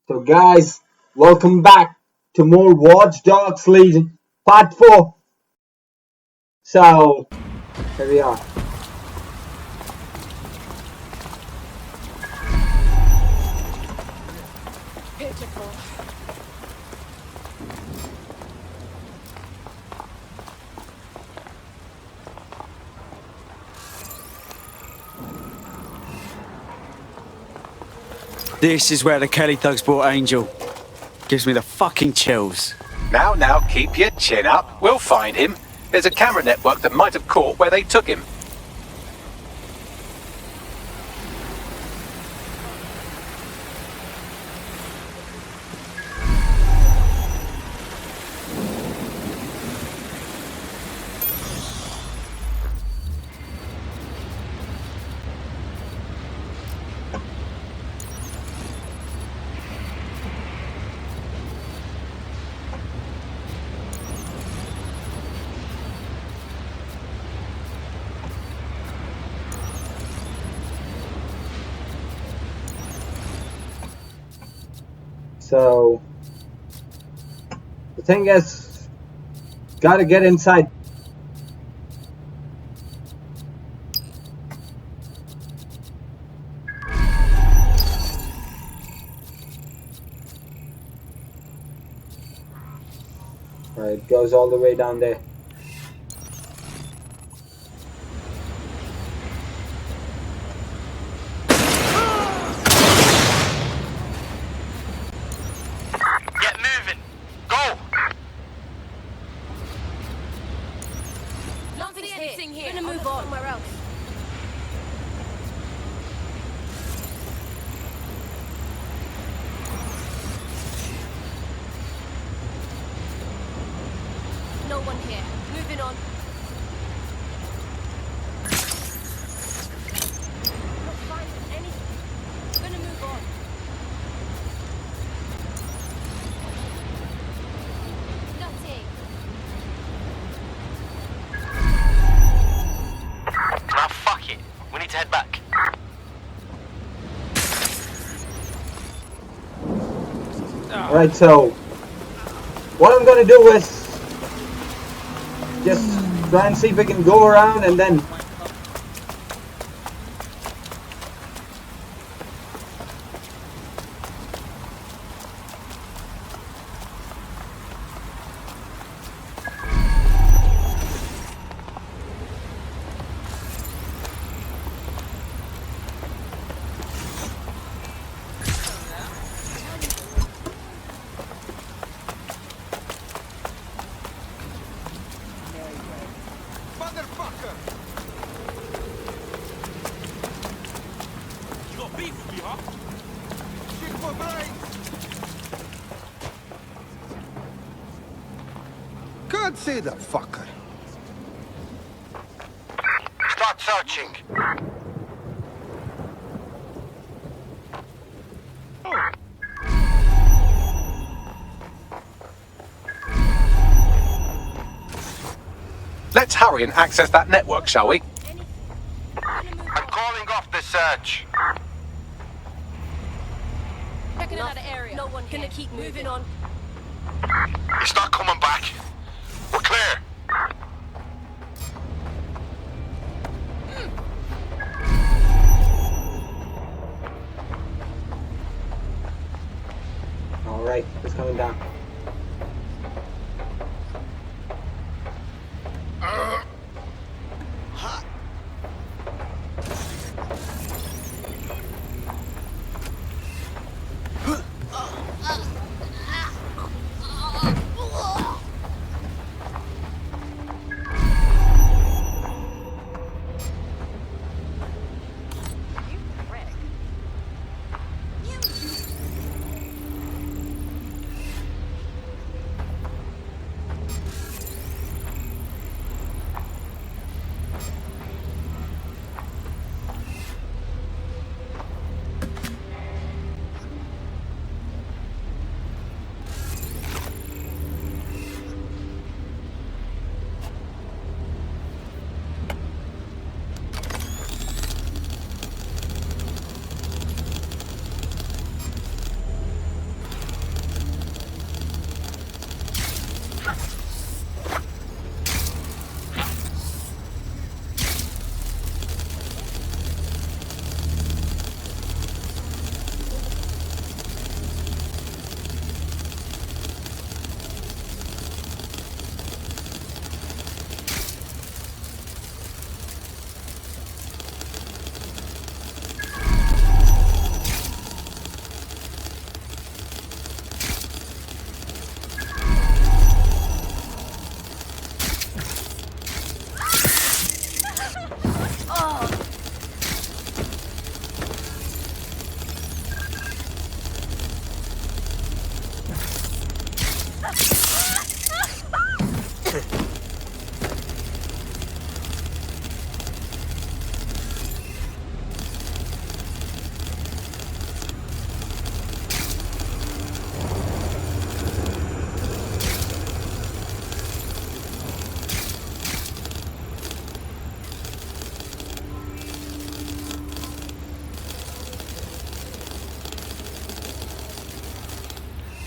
So guys, welcome back to more Watch Dogs Legion Part 4. So, here we are. Pitiful. This is where the Kelley thugs brought Angel. Gives me the fucking chills. Now, keep your chin up. We'll find him. There's a camera network that might have caught where they took him. So, the thing is, gotta get inside. Right, it goes all the way down there. Get moving! Go! Nothing's here. We're gonna move on somewhere else. No one here. Moving on. Not finding anything. We're gonna move on. Nothing. Now fuck it. We need to head back. Right, so, what I'm gonna do is just try and see if we can go around and then You got beef with me, huh? Shit for brains! Can't say that fucker. Start searching. Let's hurry and access that network, shall we? I'm calling off the search. Checking out the area. No one gonna keep moving on. He's not coming back. We're clear. alright, it's coming down.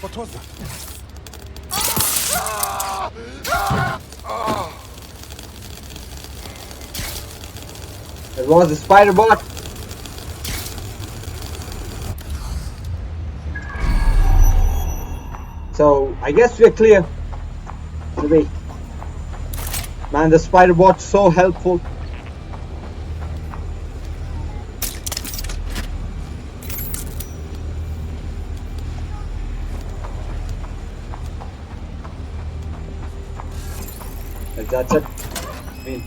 What was that? It was a spider bot. So I guess we're clear. Man, the spider bot's so helpful. That's it. I mean,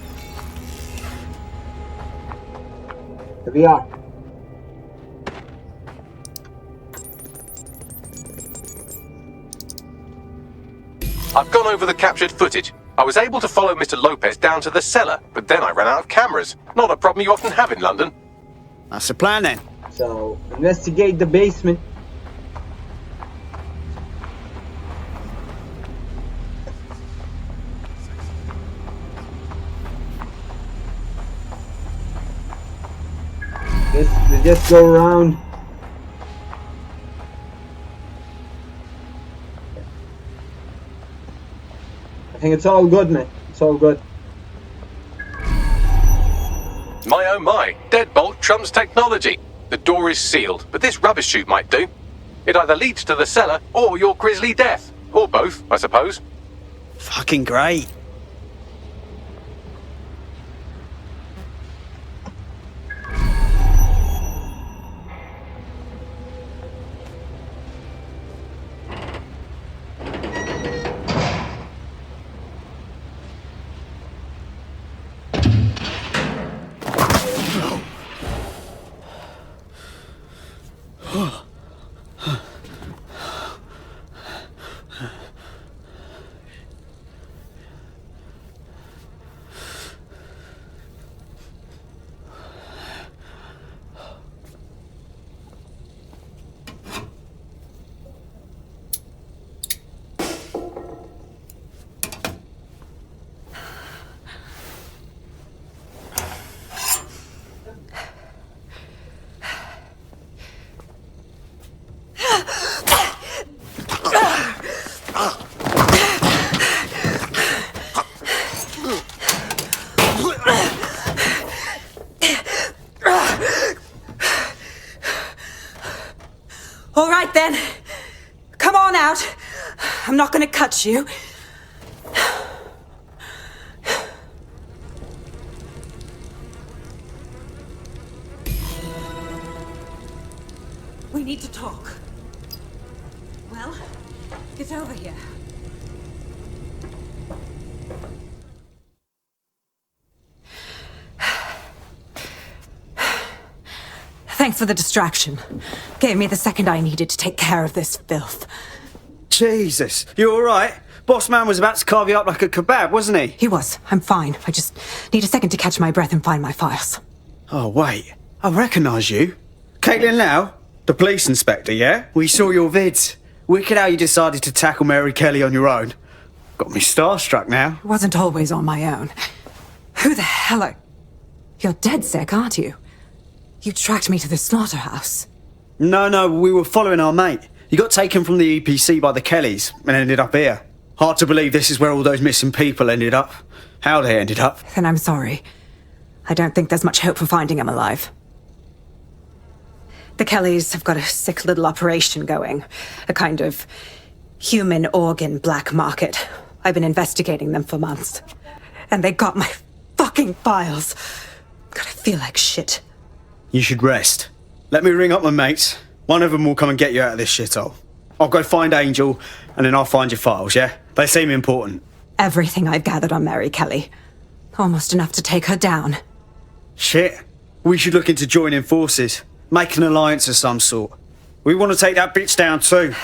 here we are. I've gone over the captured footage. I was able to follow Mr. Lopez down to the cellar, but then I ran out of cameras. Not a problem you often have in London. That's the plan then. So, investigate the basement. We just go around. I think it's all good, man. It's all good. My oh my, deadbolt trumps technology. The door is sealed, but this rubbish chute might do. It either leads to the cellar or your grisly death. Or both, I suppose. Fucking great. All right then. Come on out. I'm not gonna cut you. We need to talk. Well, get over here. Thanks for the distraction. Gave me the second I needed to take care of this filth. Jesus, you alright? Boss man was about to carve you up like a kebab, wasn't he? He was. I'm fine. I just need a second to catch my breath and find my files. Oh, wait. I recognise you. Kaitlin now? The police inspector, yeah? We saw your vids. Wicked how you decided to tackle Mary Kelley on your own. Got me starstruck now. It wasn't always on my own. Who the hell are... You're dead sick, aren't you? You tracked me to the slaughterhouse. No, we were following our mate. He got taken from the EPC by the Kelleys and ended up here. Hard to believe this is where all those missing people ended up. How they ended up. Then I'm sorry. I don't think there's much hope for finding him alive. The Kelleys have got a sick little operation going. A kind of human organ black market. I've been investigating them for months. And they got my fucking files. God, I feel like shit. You should rest. Let me ring up my mates. One of them will come and get you out of this shithole. I'll go find Angel, and then I'll find your files, yeah? They seem important. Everything I've gathered on Mary Kelley. Almost enough to take her down. Shit. We should look into joining forces. Make an alliance of some sort. We want to take that bitch down too.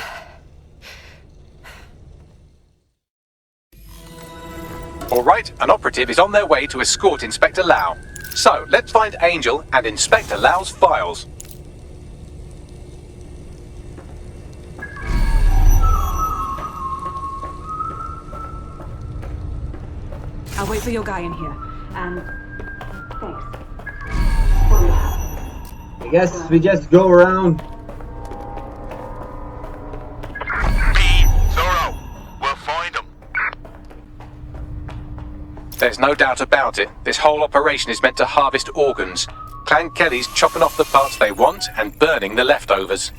All right, an operative is on their way to escort Inspector Lau. So, let's find Angel and Inspector Lau's files. I'll wait for your guy in here. And thanks. I guess we just go around. There's no doubt about it. This whole operation is meant to harvest organs. Clan Kelley's chopping off the parts they want and burning the leftovers.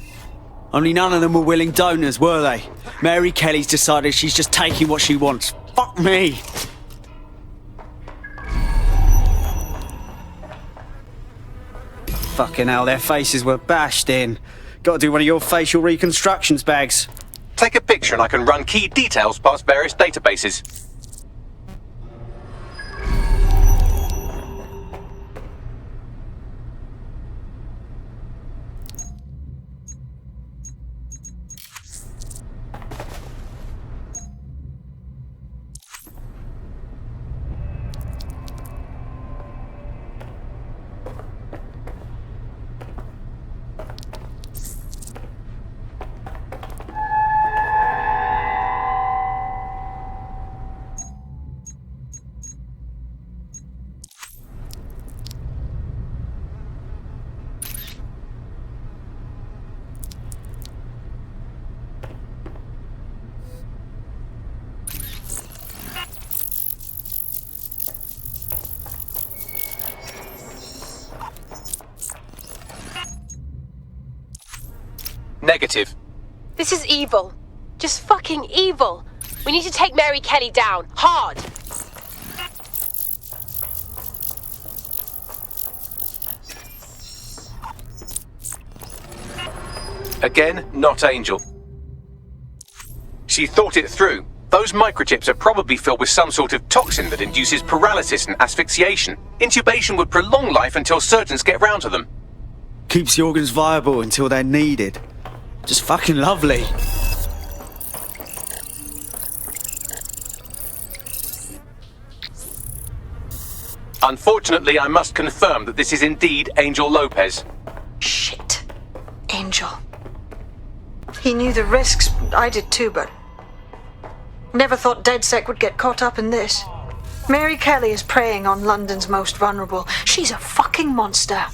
Only none of them were willing donors, were they? Mary Kelley's decided she's just taking what she wants. Fuck me! Fucking hell, their faces were bashed in. Gotta do one of your facial reconstructions, Bags. Take a picture and I can run key details past various databases. Negative. This is evil. Just fucking evil. We need to take Mary Kelley down. Hard. Again, not Angel. She thought it through. Those microchips are probably filled with some sort of toxin that induces paralysis and asphyxiation. Intubation would prolong life until surgeons get round to them. Keeps the organs viable until they're needed. Just fucking lovely. Unfortunately, I must confirm that this is indeed Angel Lopez. Shit. Angel. He knew the risks. I did too, but never thought DedSec would get caught up in this. Mary Kelley is preying on London's most vulnerable. She's a fucking monster.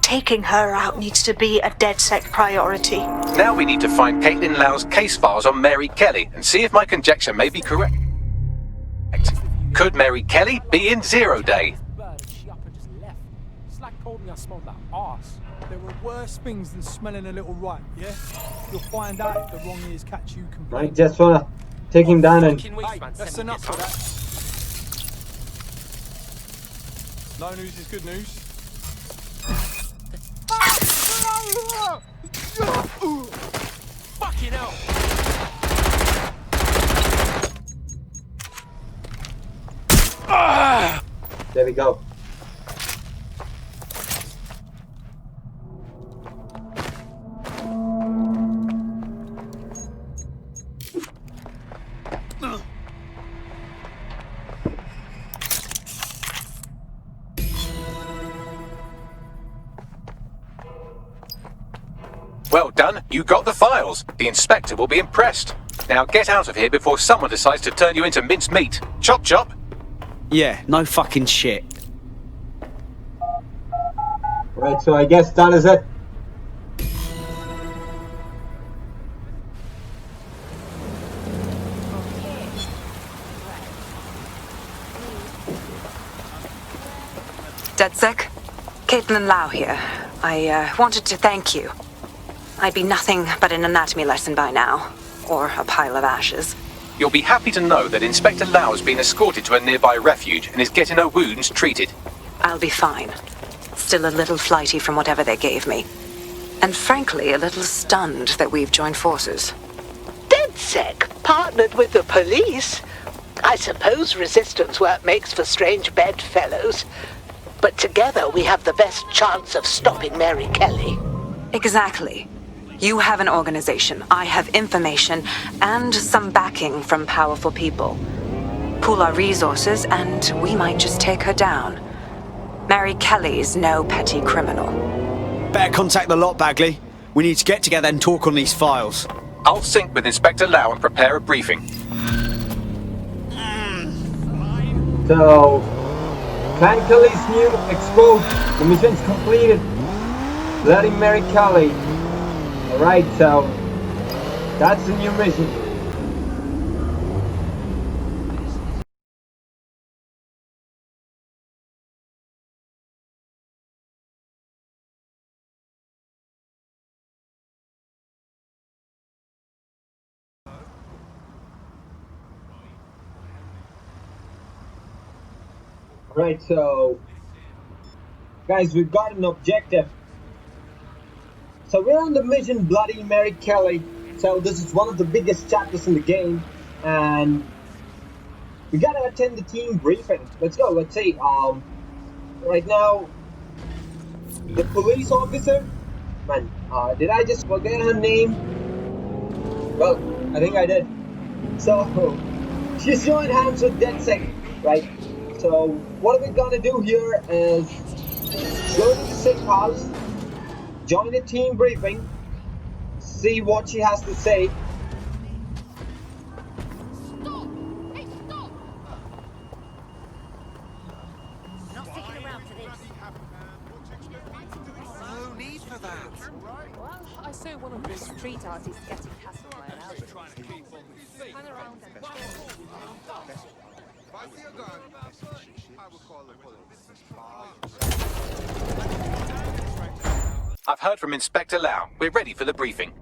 Taking her out needs to be a DedSec priority. Now we need to find Kaitlin Lau's case files on Mary Kelley and see if my conjecture may be correct. Could Mary Kelley be in Zero Day? She up and just left. Slag told me I smelled like arse. There were worse things than smelling a little right, yeah? You'll find out if the wrong ears catch you I complaining. just wanna take him down and Hey, that's enough for that. No news is good news. Fucking hell! there we go. Well done, you got the files. The inspector will be impressed. Now get out of here before someone decides to turn you into minced meat. Chop chop. Yeah, no fucking shit. Right, so I guess that is it. DedSec? Kaitlin Lau here. I wanted to thank you. I'd be nothing but an anatomy lesson by now. Or a pile of ashes. You'll be happy to know that Inspector Lau has been escorted to a nearby refuge and is getting her wounds treated. I'll be fine. Still a little flighty from whatever they gave me. And frankly, a little stunned that we've joined forces. DedSec partnered with the police. I suppose resistance work makes for strange bedfellows. But together we have the best chance of stopping Mary Kelley. Exactly. You have an organization, I have information, and some backing from powerful people. Pool our resources, and we might just take her down. Mary Kelley's no petty criminal. Better contact the lot, Bagley. We need to get together and talk on these files. I'll sync with Inspector Lau and prepare a briefing. So, Clan Kelley's new exposed. The mission's completed. Bloody Mary Kelley. Alright, so that's the new mission. Right, so guys, we've got an objective. So we're on the mission Bloody Mary Kelley. So this is one of the biggest chapters in the game, and we gotta attend the team briefing. Let's go. Let's see. Right now, the police officer. Man, did I just forget her name? Well, I think I did. So she's joined hands with DedSec, right? So what are we gonna do here is go to the safe house, join the team briefing, see what she has to say. No need for that. Well, I saw one of the street artists getting hassled by an album. Hang around and If I see a gun, I will call the police. I've heard from Inspector Lau. We're ready for the briefing.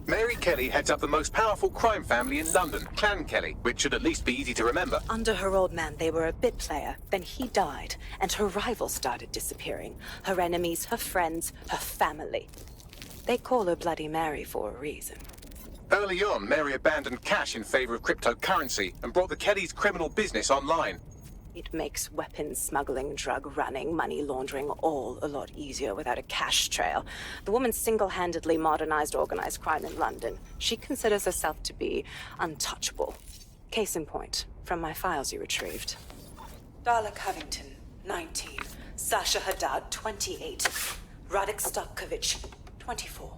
Mary Kelley heads up the most powerful crime family in London, Clan Kelley, which should at least be easy to remember. Under her old man, they were a bit player. Then he died, and her rivals started disappearing. Her enemies, her friends, her family. They call her Bloody Mary for a reason. Early on, Mary abandoned cash in favor of cryptocurrency and brought the Kelleys' criminal business online. It makes weapons smuggling, drug running, money laundering all a lot easier without a cash trail. The woman single-handedly modernized organized crime in London. She considers herself to be untouchable. Case in point, from my files you retrieved. Darla Covington, 19. Sasha Haddad, 28. Radek Stokovich, 24.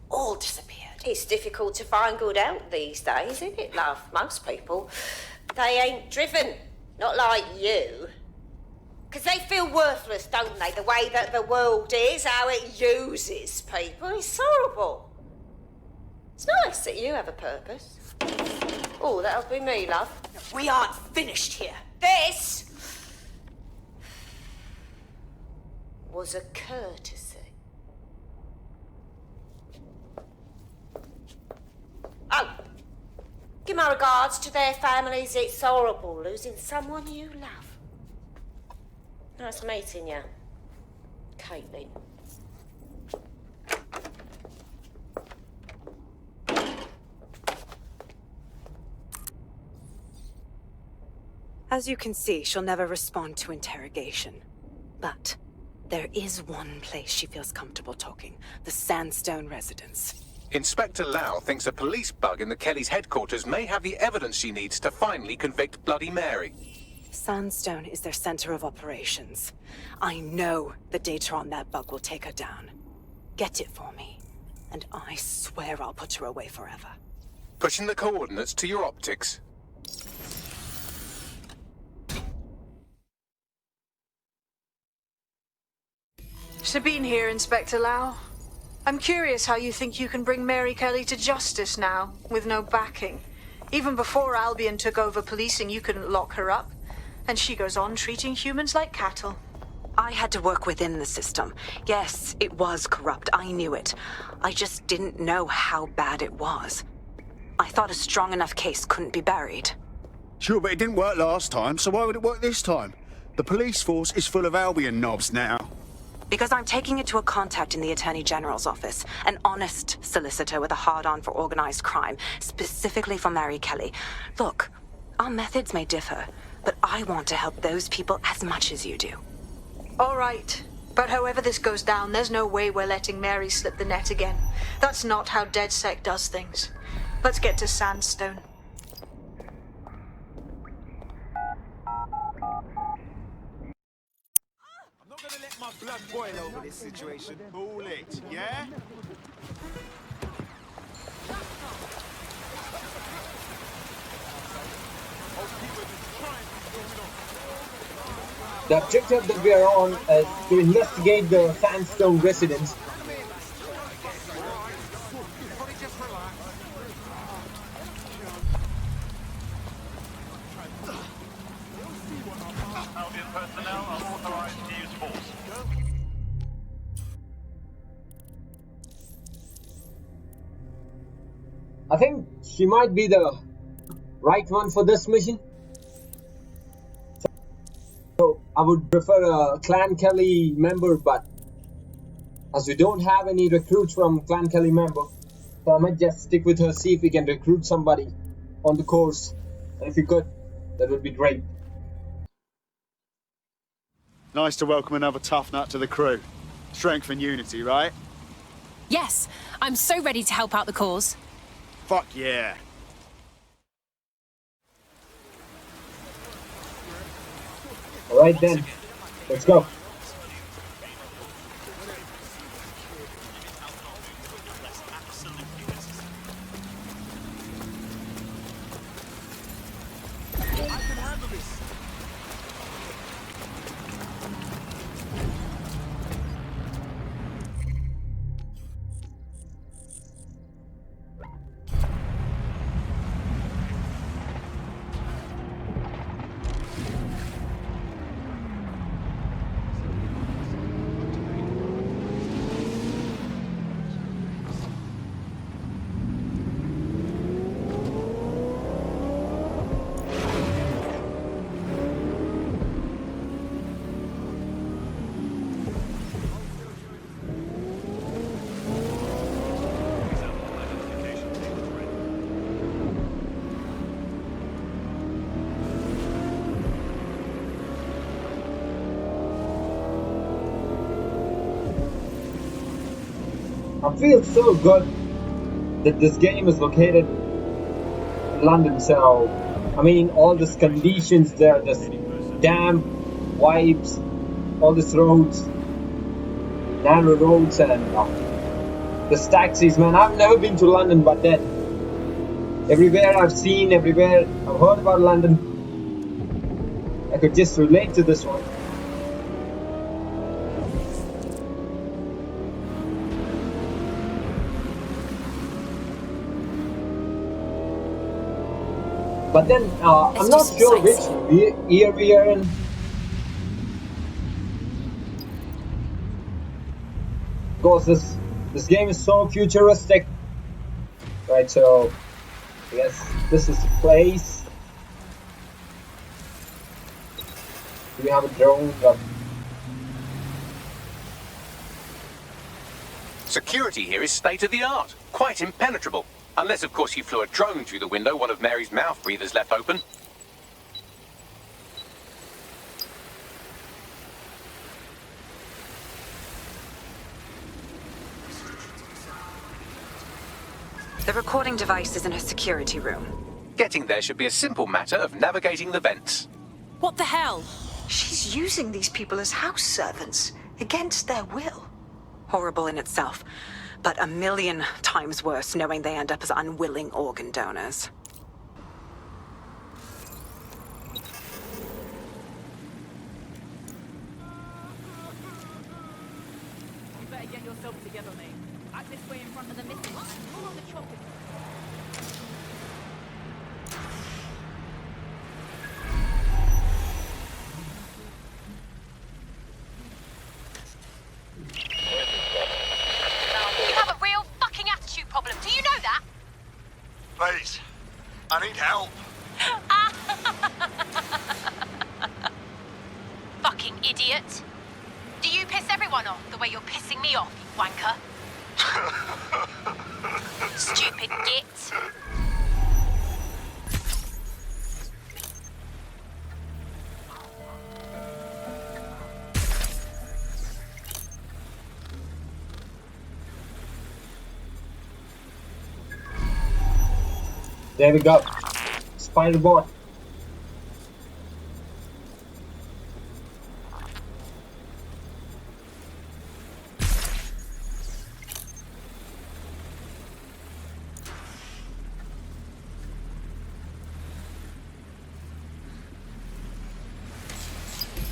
All disappeared. It's difficult to find good help these days, isn't it, love? Most people, they ain't driven. Not like you. Because they feel worthless, don't they? The way that the world is, how it uses people. It's horrible. It's nice that you have a purpose. Oh, that'll be me, love. We aren't finished here. This was a courtesy. Oh. Give my regards to their families. It's horrible losing someone you love. Nice meeting you, Kaitlin. As you can see, she'll never respond to interrogation. But there is one place she feels comfortable talking. The Sandstone residence. Inspector Lau thinks a police bug in the Kelleys' headquarters may have the evidence she needs to finally convict Bloody Mary. Sandstone is their center of operations. I know the data on that bug will take her down. Get it for me, and I swear I'll put her away forever. Pushing the coordinates to your optics. Sabine here, Inspector Lau. I'm curious how you think you can bring Mary Kelley to justice now, with no backing. Even before Albion took over policing, you couldn't lock her up. And she goes on treating humans like cattle. I had to work within the system. Yes, it was corrupt. I knew it. I just didn't know how bad it was. I thought a strong enough case couldn't be buried. Sure, but it didn't work last time, so why would it work this time? The police force is full of Albion knobs now. Because I'm taking it to a contact in the Attorney General's office, an honest solicitor with a hard-on for organized crime, specifically for Mary Kelley. Look, our methods may differ, but I want to help those people as much as you do. All right. But however this goes down, there's no way we're letting Mary slip the net again. That's not how DedSec does things. Let's get to Sandstone. I'm not gonna let my blood boil over this situation. Cool it, yeah? The objective that we are on is to investigate the sandstone residence. Albion personnel are authorized to use force. I think she might be the right one for this mission. So I would prefer a Clan Kelley member, but as we don't have any recruits from Clan Kelley member, so I might just stick with her, see if we can recruit somebody on the course. And if we could, that would be great. Nice to welcome another tough nut to the crew. Strength and unity, right? Yes, I'm so ready to help out the cause. Fuck yeah. Alright then, let's go. I feel so good that this game is located in London. So, I mean, all these conditions there, this damp vibes, all these roads, narrow roads, and this taxis, man. I've never been to London, but then everywhere I've seen, everywhere I've heard about London, I could just relate to this one. But then, I'm not sure which year we are in. Of course, this game is so futuristic. Right, so I guess this is the place. We have a drone, but Security here is state of the art, quite impenetrable. Unless, of course, you flew a drone through the window one of Mary's mouth breathers left open. The recording device is in her security room. Getting there should be a simple matter of navigating the vents. What the hell? She's using these people as house servants, against their will. Horrible in itself, but a million times worse knowing they end up as unwilling organ donors. You better get yourself together, mate. Act this way in front of the missus. Pull on the chopping. You have a real fucking attitude problem. Do you know that? Please, I need help. Fucking idiot. Do you piss everyone off the way you're pissing me off, you wanker? Stupid git. there we go. Spider bot.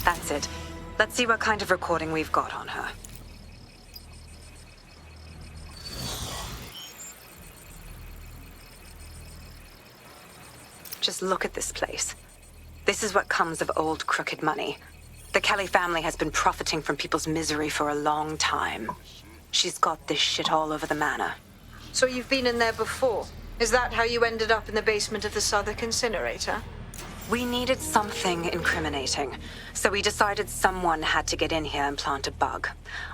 That's it. Let's see what kind of recording we've got on her. Just look at this place. This is what comes of old crooked money. The Kelley family has been profiting from people's misery for a long time. She's got this shit all over the manor. So you've been in there before? Is that how you ended up in the basement of the Southwark incinerator? We needed something incriminating, so we decided someone had to get in here and plant a bug.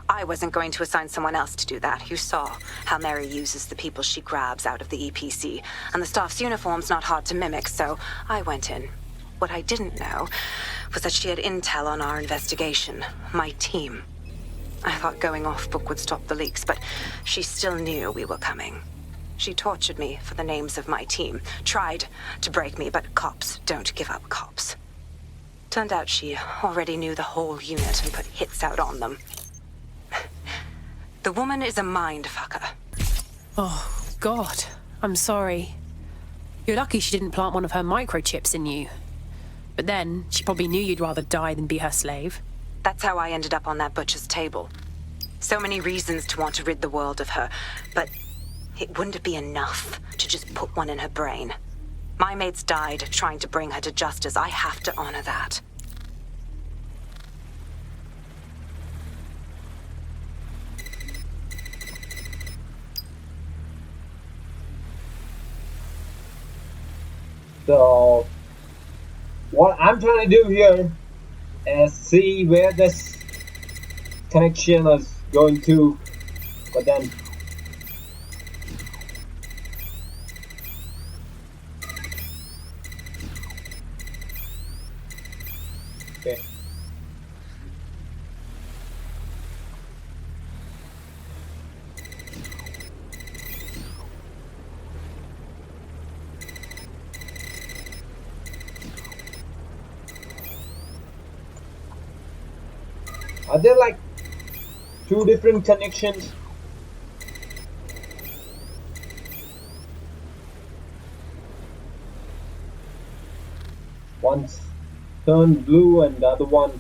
I wasn't going to assign someone else to do that. You saw how Mary uses the people she grabs out of the EPC, and the staff's uniform's not hard to mimic, so I went in. What I didn't know was that she had intel on our investigation, my team. I thought going off-book would stop the leaks, but she still knew we were coming. She tortured me for the names of my team, tried to break me, but cops don't give up cops. Turned out she already knew the whole unit and put hits out on them. The woman is a mind-fucker. Oh, God. I'm sorry. You're lucky she didn't plant one of her microchips in you. But then, she probably knew you'd rather die than be her slave. That's how I ended up on that butcher's table. So many reasons to want to rid the world of her, but it wouldn't be enough to just put one in her brain. My mates died trying to bring her to justice. I have to honor that. So, what I'm trying to do here is see where this connection is going to, but then okay. Are there like two different connections? One's turned blue and the other one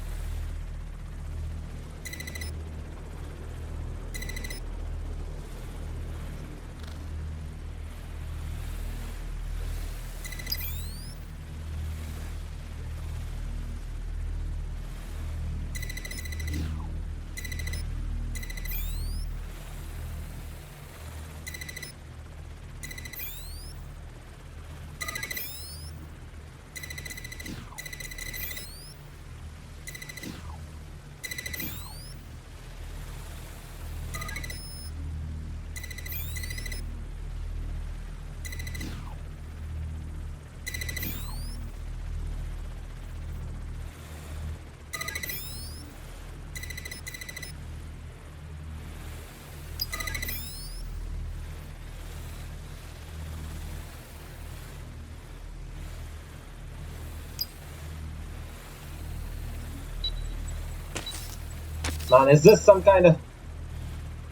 Man, is this some kind of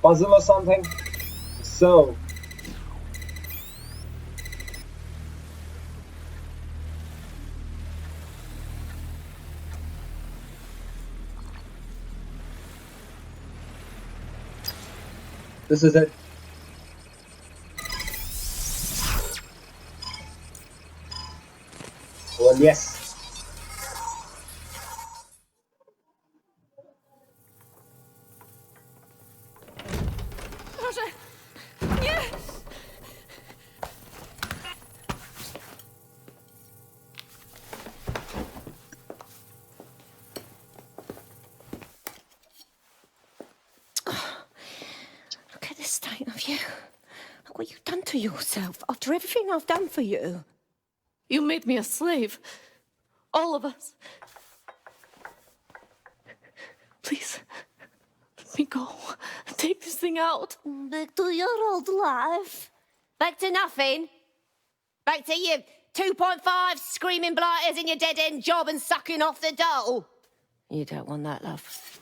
puzzle or something? So, this is it. Well, yes. Look at the state of you. Look what you've done to yourself after everything I've done for you. You made me a slave. All of us. Please, let me go. Take this thing out. Back to your old life. Back to nothing. Back to you 2.5 screaming blighters in your dead-end job and sucking off the dole. You don't want that, love.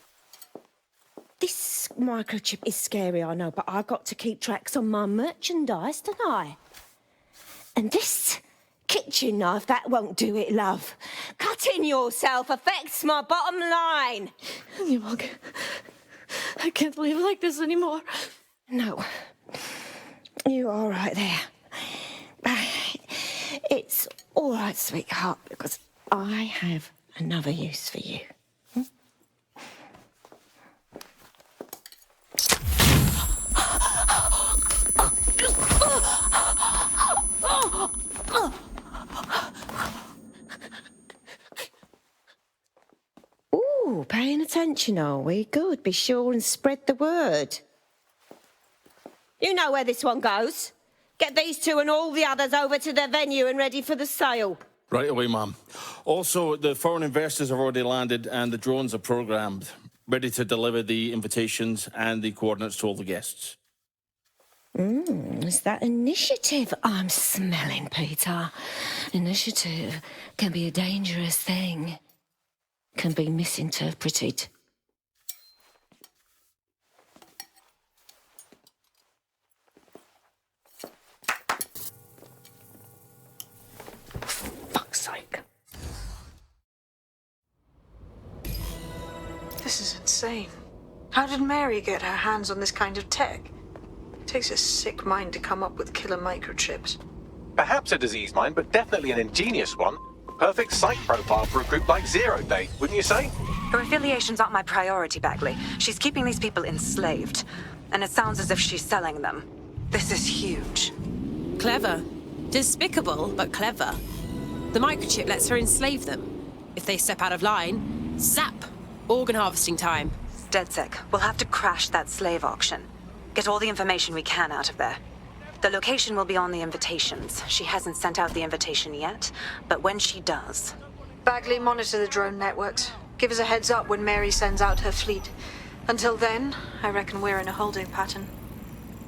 This microchip is scary, I know, but I got to keep tracks on my merchandise, don't I? And this kitchen knife, that won't do it, love. Cutting yourself affects my bottom line. You mug. I can't live like this anymore. No. You're all right there. It's all right, sweetheart, because I have another use for you. Ooh, paying attention, are we? Good. Be sure and spread the word. You know where this one goes. Get these two and all the others over to their venue and ready for the sale. Right away, ma'am. Also, the foreign investors have already landed and the drones are programmed, ready to deliver the invitations and the coordinates to all the guests. It's that initiative I'm smelling, Peter. Initiative can be a dangerous thing. Can be misinterpreted. Fuck's sake. This is insane. How did Mary get her hands on this kind of tech? It takes a sick mind to come up with killer microchips. Perhaps a disease mind, but definitely an ingenious one. Perfect site profile for a group like Zero Day, wouldn't you say? Her affiliations aren't my priority, Bagley. She's keeping these people enslaved. And it sounds as if she's selling them. This is huge. Clever. Despicable, but clever. The microchip lets her enslave them. If they step out of line, zap! Organ harvesting time. DedSec, we'll have to crash that slave auction. Get all the information we can out of there. The location will be on the invitations. She hasn't sent out the invitation yet, but when she does... Bagley, monitor the drone networks. Give us a heads up when Mary sends out her fleet. Until then, I reckon we're in a holding pattern.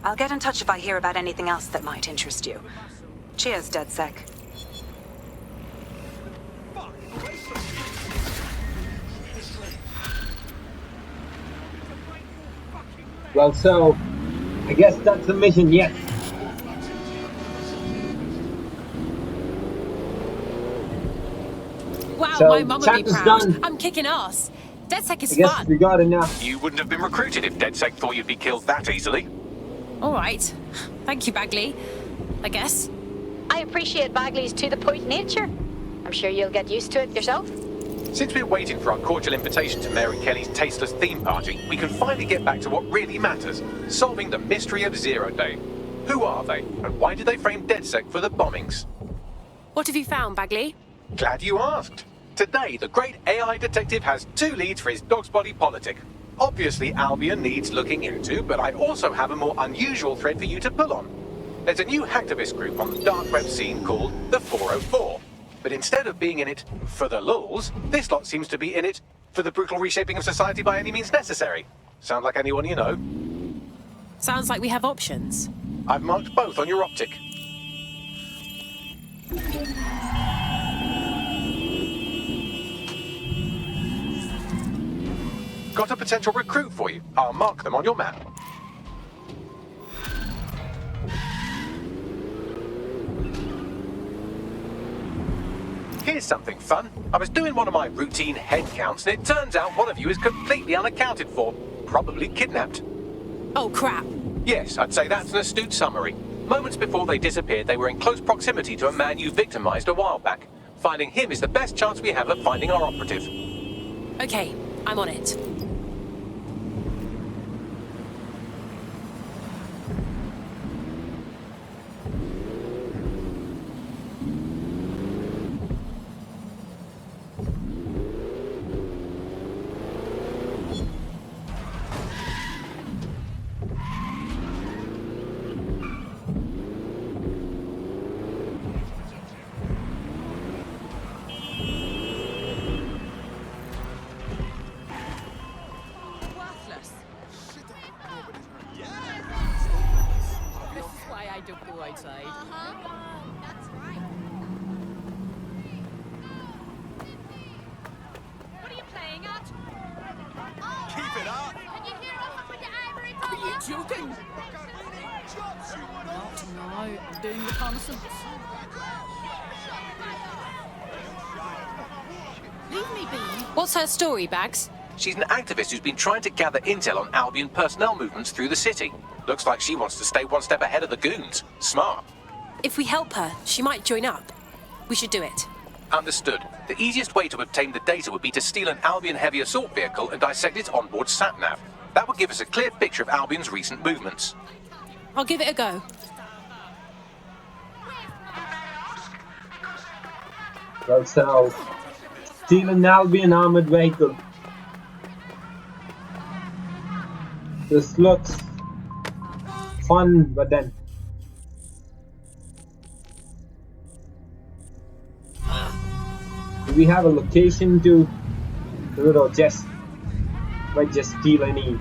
I'll get in touch if I hear about anything else that might interest you. Cheers, DedSec. Well, so, I guess that's the mission, yes. Wow, So, my mum would be chapter's proud. done. I'm kicking ass. DedSec is I guess fun. we got enough. You wouldn't have been recruited if DedSec thought you'd be killed that easily. All right. Thank you, Bagley. I guess. I appreciate Bagley's to-the-point nature. I'm sure you'll get used to it yourself. Since we're waiting for our cordial invitation to Mary Kelley's tasteless theme party, we can finally get back to what really matters, solving the mystery of Zero Day. Who are they, and why did they frame DedSec for the bombings? What have you found, Bagley? Glad you asked. Today, the great AI detective has 2 leads for his dog's body politic. Obviously, Albion needs looking into, but I also have a more unusual thread for you to pull on. There's a new hacktivist group on the dark web scene called the 404. But instead of being in it for the lulz, this lot seems to be in it for the brutal reshaping of society by any means necessary. Sound like anyone you know? Sounds like we have options. I've marked both on your optic. Got a potential recruit for you. I'll mark them on your map. Here's something fun. I was doing one of my routine head counts, and it turns out one of you is completely unaccounted for. Probably kidnapped. Oh, crap. Yes, I'd say that's an astute summary. Moments before they disappeared, they were in close proximity to a man you victimized a while back. Finding him is the best chance we have of finding our operative. Okay, I'm on it. outside. That's right. What are you playing at? Keep it up! Can you hear us up with the ivory Are you tower? joking? No, I'm doing reconnaissance. What's her story, Bags? She's an activist who's been trying to gather intel on Albion personnel movements through the city. Looks like she wants to stay one step ahead of the goons. Smart. If we help her, she might join up. We should do it. Understood. The easiest way to obtain the data would be to steal an Albion heavy assault vehicle and dissect its onboard sat-nav. That would give us a clear picture of Albion's recent movements. I'll give it a go. So, steal an Albion armored vehicle. This looks fun, but then... Do we have a location to do it, or just might just steal any?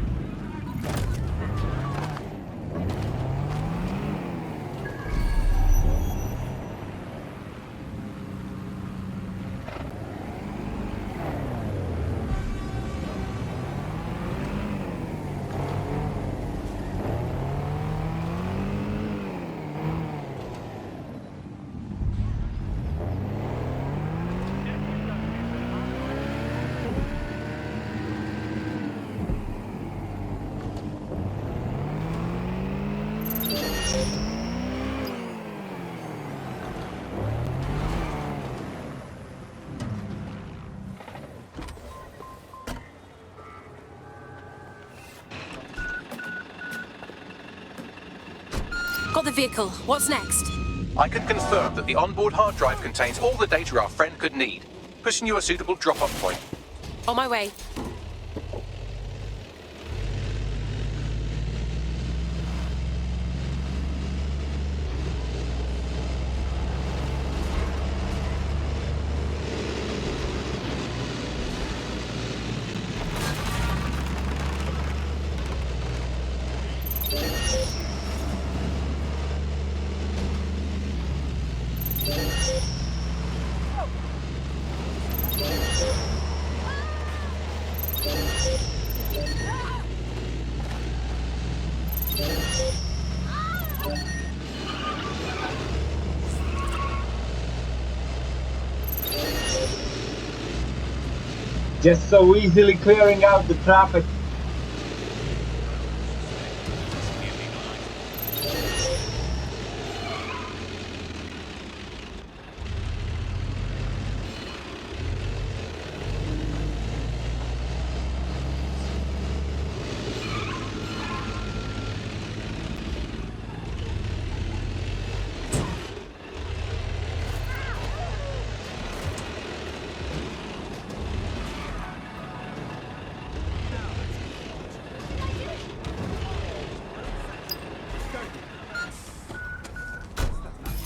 Got the vehicle. What's next? I can confirm that the onboard hard drive contains all the data our friend could need. Pushing you a suitable drop-off point. On my way. Just so easily clearing out the traffic.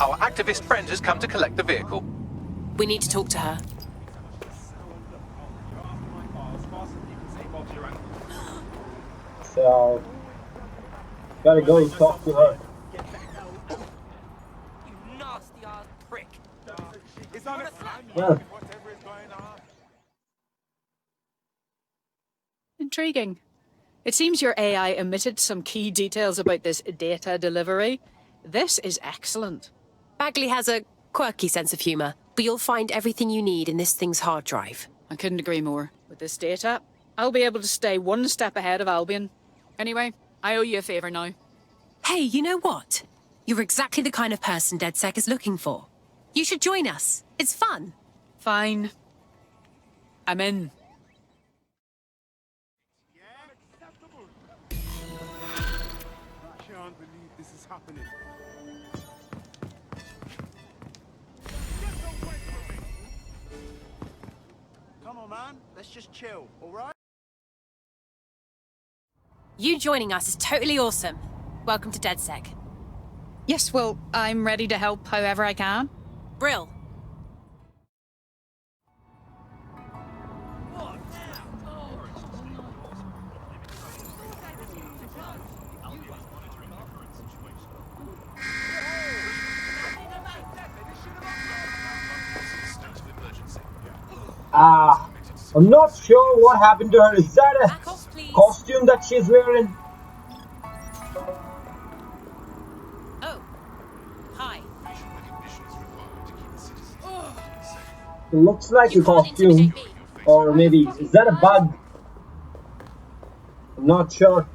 Our activist friend has come to collect the vehicle. We need to talk to her. So, gotta go and talk to her. You nasty ass prick. Yeah. Intriguing. It seems your AI omitted some key details about this data delivery. This is excellent. Bagley has a quirky sense of humour, but you'll find everything you need in this thing's hard drive. I couldn't agree more. With this data, I'll be able to stay one step ahead of Albion. Anyway, I owe you a favour now. Hey, you know what? You're exactly the kind of person DedSec is looking for. You should join us. It's fun. Fine. I'm in. I can't believe this is happening. Come on, man. Let's just chill, all right? You joining us is totally awesome. Welcome to DedSec. Yes, well, I'm ready to help however I can. Brill. I'm not sure what happened to her. Is that a costume that she's wearing? Oh. Hi. It looks like a costume. Or maybe, is that a bug? I'm not sure.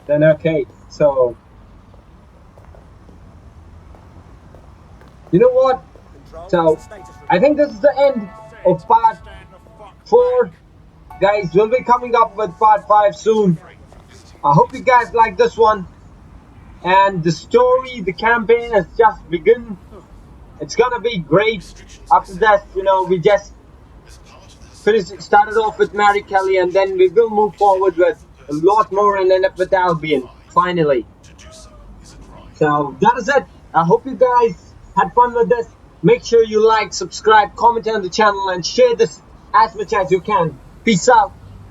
Then okay, so... You know what? So, I think this is the end of part 4. Guys, we'll be coming up with part 5 soon. I hope you guys like this one. And the story, the campaign has just begun. It's gonna be great. After that, you know, we just started off with Mary Kelley, and then we will move forward with a lot more and end up with Albion, finally. So that is it. I hope you guys had fun with this. Make sure you like, subscribe, comment on the channel, and share this as much as you can. Peace out.